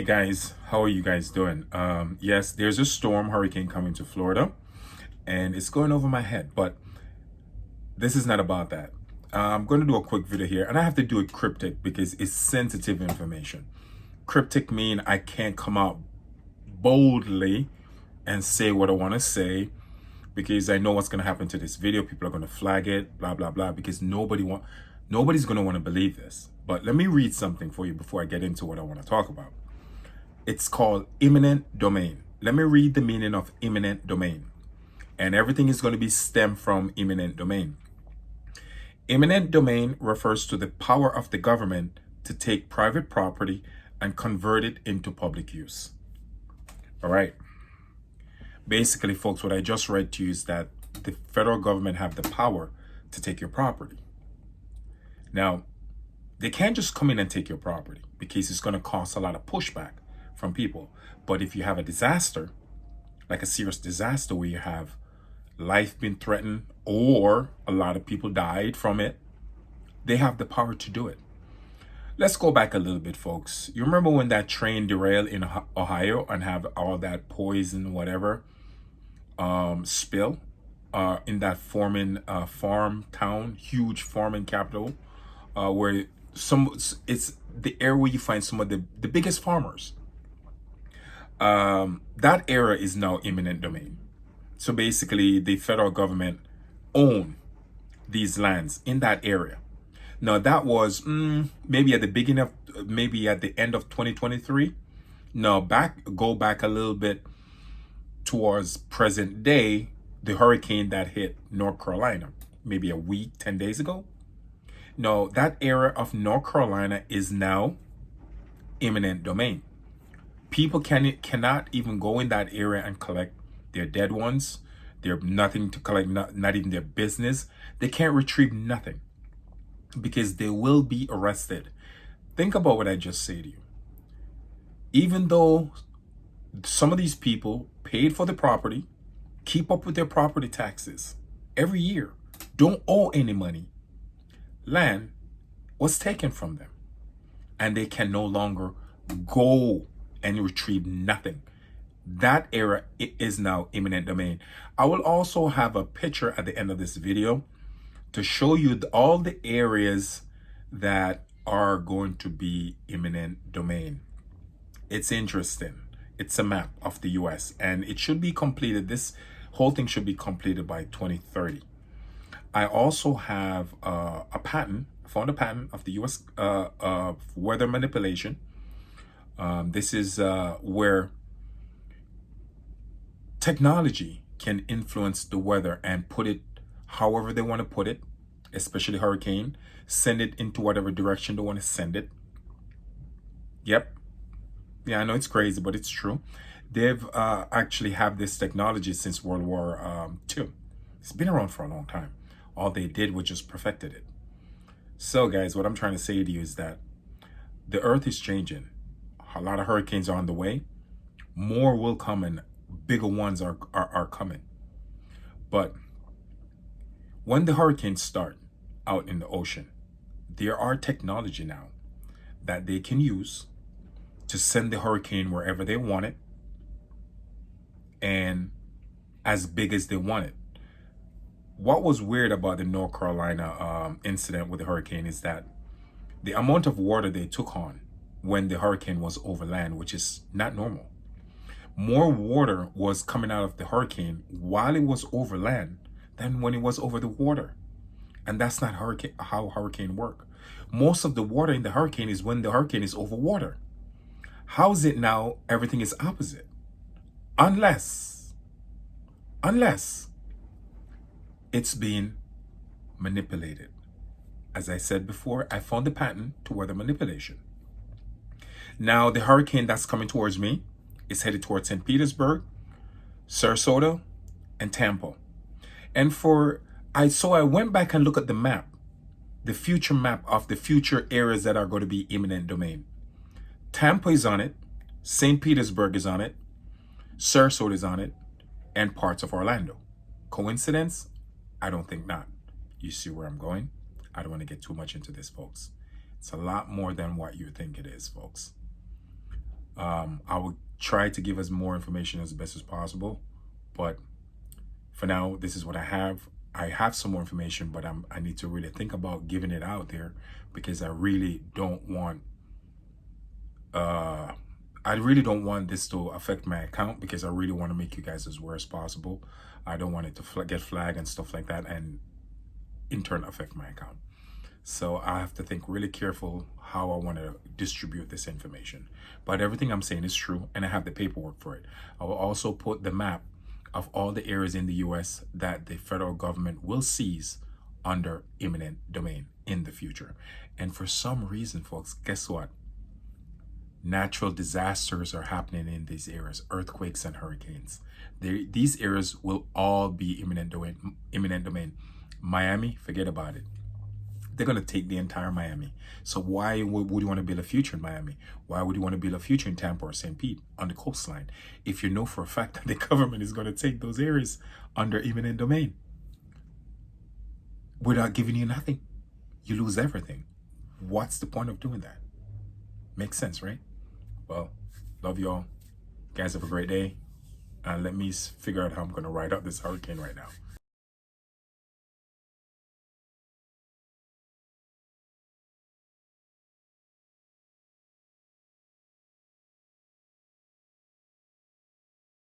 Hey guys, how are you guys doing? Yes, there's a hurricane coming to Florida, and it's going over my head, but this is not about that. I'm going to do a quick video here, and I have to do it cryptic because it's sensitive information. Cryptic mean I can't come out boldly and say what I want to say because I know what's going to happen to this video. People are going to flag it, blah blah blah, because nobody's going to want to believe this. But let me read something for you before I get into what I want to talk about. It's called eminent domain. Let me read the meaning of eminent domain. And everything is going to be stemmed from eminent domain. Eminent domain refers to the power of the government to take private property and convert it into public use. All right. Basically, folks, what I just read to you is that the federal government have the power to take your property. Now, they can't just come in and take your property because it's going to cause a lot of pushback from people. But if you have a disaster, like a serious disaster where you have life been threatened or a lot of people died from it, they have the power to do it. Let's go back a little bit, folks. You remember when that train derailed in Ohio and have all that poison, whatever, spill in that farm town, huge farming capital, where it's the area where you find some of the biggest farmers. That area is now eminent domain. So basically, the federal government own these lands in that area. Now that was maybe at the end of 2023. Now go back a little bit towards present day, the hurricane that hit North Carolina, maybe a week, 10 days ago. Now that area of North Carolina is now eminent domain. People cannot even go in that area and collect their dead ones. They're nothing to collect, not even their business. They can't retrieve nothing because they will be arrested. Think about what I just said to you. Even though some of these people paid for the property, keep up with their property taxes every year, don't owe any money, land was taken from them and they can no longer go and retrieve nothing. That area is now eminent domain. I will also have a picture at the end of this video to show you all the areas that are going to be eminent domain. It's interesting. It's a map of the US and it should be completed. This whole thing should be completed by 2030. I also have found a patent of the US weather manipulation. This is where technology can influence the weather and put it however they want to put it, especially hurricane, send it into whatever direction they want to send it. Yep. Yeah, I know it's crazy, but it's true. They've actually have this technology since World War II. It's been around for a long time. All they did was just perfected it. So guys, what I'm trying to say to you is that the earth is changing. A lot of hurricanes are on the way. More will come and bigger ones are coming. But when the hurricanes start out in the ocean, there are technology now that they can use to send the hurricane wherever they want it and as big as they want it. What was weird about the North Carolina incident with the hurricane is that the amount of water they took on when the hurricane was over land, which is not normal. More water was coming out of the hurricane while it was over land than when it was over the water. And that's not how hurricane work. Most of the water in the hurricane is when the hurricane is over water. How is it now everything is opposite? Unless it's being manipulated. As I said before, I found the patent to weather manipulation. Now, the hurricane that's coming towards me is headed towards St. Petersburg, Sarasota, and Tampa. And so I went back and looked at the map, the future map of the future areas that are going to be eminent domain. Tampa is on it, St. Petersburg is on it, Sarasota is on it, and parts of Orlando. Coincidence? I don't think not. You see where I'm going? I don't want to get too much into this, folks. It's a lot more than what you think it is, folks. I will try to give us more information as best as possible, but for now, this is what I have. I have some more information, but I need to really think about giving it out there, because I really don't want this to affect my account, because I really want to make you guys as aware as possible. I don't want it to get flagged and stuff like that, and in turn affect my account. So I have to think really careful how I want to distribute this information. But everything I'm saying is true, and I have the paperwork for it. I will also put the map of all the areas in the US that the federal government will seize under eminent domain in the future. And for some reason, folks, guess what? Natural disasters are happening in these areas, earthquakes and hurricanes. These areas will all be eminent domain. Eminent domain. Miami, forget about it. They're going to take the entire Miami. So why would you want to build a future in Miami? Why would you want to build a future in Tampa or St. Pete on the coastline if you know for a fact that the government is going to take those areas under eminent domain without giving you nothing? You lose everything. What's the point of doing that? Makes sense, right? Well, love y'all. Guys, have a great day. And let me figure out how I'm going to ride out this hurricane right now.